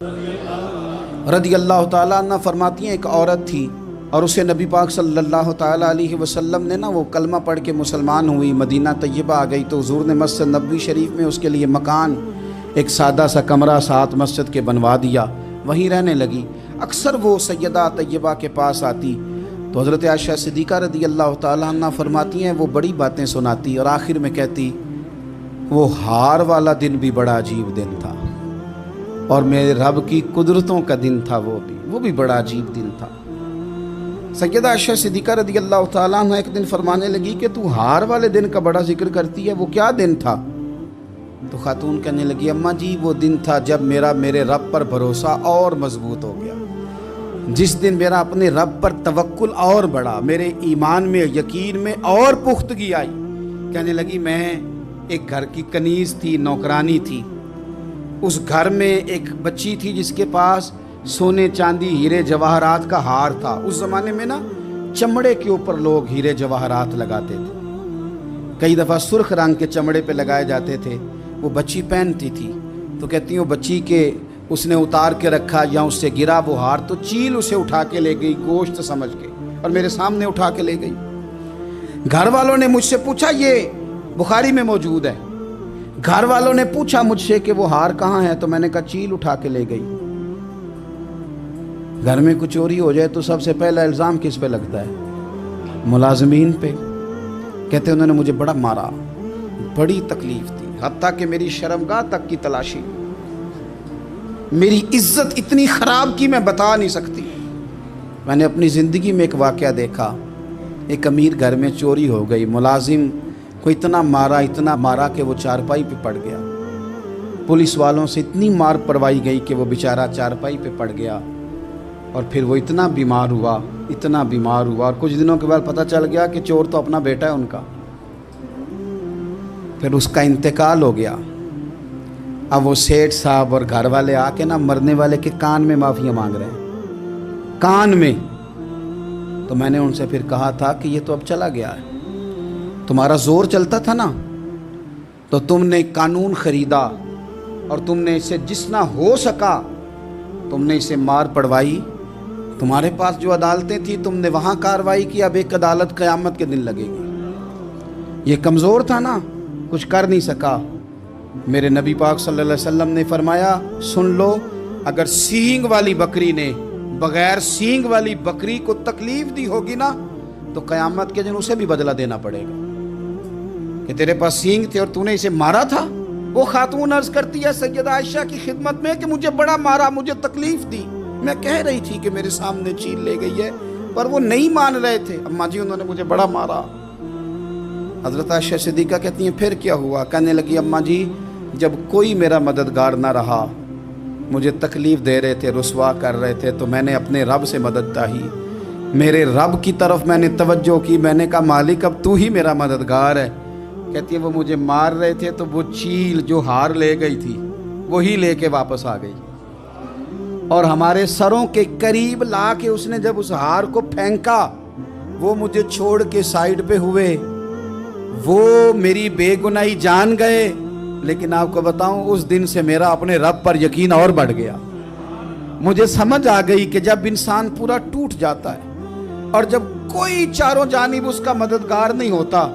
رضی اللہ تعالیٰ عنہ فرماتی ہیں ایک عورت تھی اور اسے نبی پاک صلی اللہ تعالیٰ علیہ وسلم نے وہ کلمہ پڑھ کے مسلمان ہوئی، مدینہ طیبہ آ گئی تو حضور نے مسجد نبوی شریف میں اس کے لیے مکان، ایک سادہ سا کمرہ ساتھ مسجد کے بنوا دیا، وہیں رہنے لگی۔ اکثر وہ سیدہ طیبہ کے پاس آتی تو حضرت عائشہ صدیقہ رضی اللہ تعالیٰ عنہ فرماتی ہیں وہ بڑی باتیں سناتی اور آخر میں کہتی وہ ہار والا دن بھی بڑا عجیب دن تھا اور میرے رب کی قدرتوں کا دن تھا، وہ بھی بڑا عجیب دن تھا۔ سیدہ عائشہ صدیقہ رضی اللہ تعالیٰ عنہ ایک دن فرمانے لگی کہ تو ہار والے دن کا بڑا ذکر کرتی ہے، وہ کیا دن تھا؟ تو خاتون کہنے لگی اماں جی وہ دن تھا جب میرے رب پر بھروسہ اور مضبوط ہو گیا، جس دن میرا اپنے رب پر توکل اور بڑھا، میرے ایمان میں یقین میں اور پختگی آئی۔ کہنے لگی میں ایک گھر کی کنیز تھی، نوکرانی تھی، اس گھر میں ایک بچی تھی جس کے پاس سونے چاندی ہیرے جواہرات کا ہار تھا۔ اس زمانے میں چمڑے کے اوپر لوگ ہیرے جواہرات لگاتے تھے، کئی دفعہ سرخ رنگ کے چمڑے پہ لگائے جاتے تھے، وہ بچی پہنتی تھی تو کہتی ہوں بچی کے اس نے اتار کے رکھا یا اس سے گرا وہ ہار تو چیل اسے اٹھا کے لے گئی گوشت سمجھ کے اور میرے سامنے اٹھا کے لے گئی۔ گھر والوں نے مجھ سے پوچھا، یہ بخاری میں موجود ہے، گھر والوں نے پوچھا مجھ سے کہ وہ ہار کہاں ہے تو میں نے کہا چیل اٹھا کے لے گئی۔ گھر میں کچھ چوری ہو جائے تو سب سے پہلا الزام کس پہ لگتا ہے؟ ملازمین پہ۔ کہتے انہوں نے مجھے بڑا مارا، بڑی تکلیف تھی، حتیٰ کہ میری شرمگاہ تک کی تلاشی، میری عزت اتنی خراب کی میں بتا نہیں سکتی۔ میں نے اپنی زندگی میں ایک واقعہ دیکھا، ایک امیر گھر میں چوری ہو گئی، ملازم کو اتنا مارا کہ وہ چارپائی پہ پڑ گیا، پولیس والوں سے اتنی مار پروائی گئی کہ وہ بیچارہ چارپائی پہ پڑ گیا اور پھر وہ اتنا بیمار ہوا اور کچھ دنوں کے بعد پتہ چل گیا کہ چور تو اپنا بیٹا ہے ان کا، پھر اس کا انتقال ہو گیا۔ اب وہ سیٹھ صاحب اور گھر والے آ کے مرنے والے کے کان میں معافیاں مانگ رہے ہیں، کان میں۔ تو میں نے ان سے پھر کہا تھا کہ یہ تو اب چلا گیا ہے، تمہارا زور چلتا تھا نا تو تم نے قانون خریدا اور تم نے اسے جتنا ہو سکا تم نے اسے مار پڑوائی، تمہارے پاس جو عدالتیں تھیں تم نے وہاں کارروائی کی، اب ایک عدالت قیامت کے دن لگے گی۔ یہ کمزور تھا نا، کچھ کر نہیں سکا۔ میرے نبی پاک صلی اللہ علیہ وسلم نے فرمایا سن لو، اگر سینگ والی بکری نے بغیر سینگ والی بکری کو تکلیف دی ہوگی نا تو قیامت کے دن اسے بھی بدلہ دینا پڑے گا کہ تیرے پاس سینگ تھے اور تو نے اسے مارا تھا۔ وہ خاتون عرض کرتی ہے سیدہ عائشہ کی خدمت میں کہ مجھے بڑا مارا، مجھے تکلیف دی، میں کہہ رہی تھی کہ میرے سامنے چیل لے گئی ہے پر وہ نہیں مان رہے تھے، اماں جی انہوں نے مجھے بڑا مارا۔ حضرت عائشہ صدیقہ کہتی ہیں پھر کیا ہوا؟ کہنے لگی اماں جی جب کوئی میرا مددگار نہ رہا، مجھے تکلیف دے رہے تھے، رسوا کر رہے تھے، تو میں نے اپنے رب سے مدد چاہی، میرے رب کی طرف میں نے توجہ کی، میں نے کہا مالک اب تو ہی میرا مددگار ہے۔ کہتی ہے وہ مجھے مار رہے تھے تو وہ چیل جو ہار لے گئی تھی وہی لے کے واپس آ گئی اور ہمارے سروں کے قریب لا کے اس نے جب اس ہار کو پھینکا وہ مجھے چھوڑ کے سائیڈ پہ ہوئے، وہ میری بے گناہی جان گئے، لیکن آپ کو بتاؤں اس دن سے میرا اپنے رب پر یقین اور بڑھ گیا۔ مجھے سمجھ آ گئی کہ جب انسان پورا ٹوٹ جاتا ہے اور جب کوئی چاروں جانب اس کا مددگار نہیں ہوتا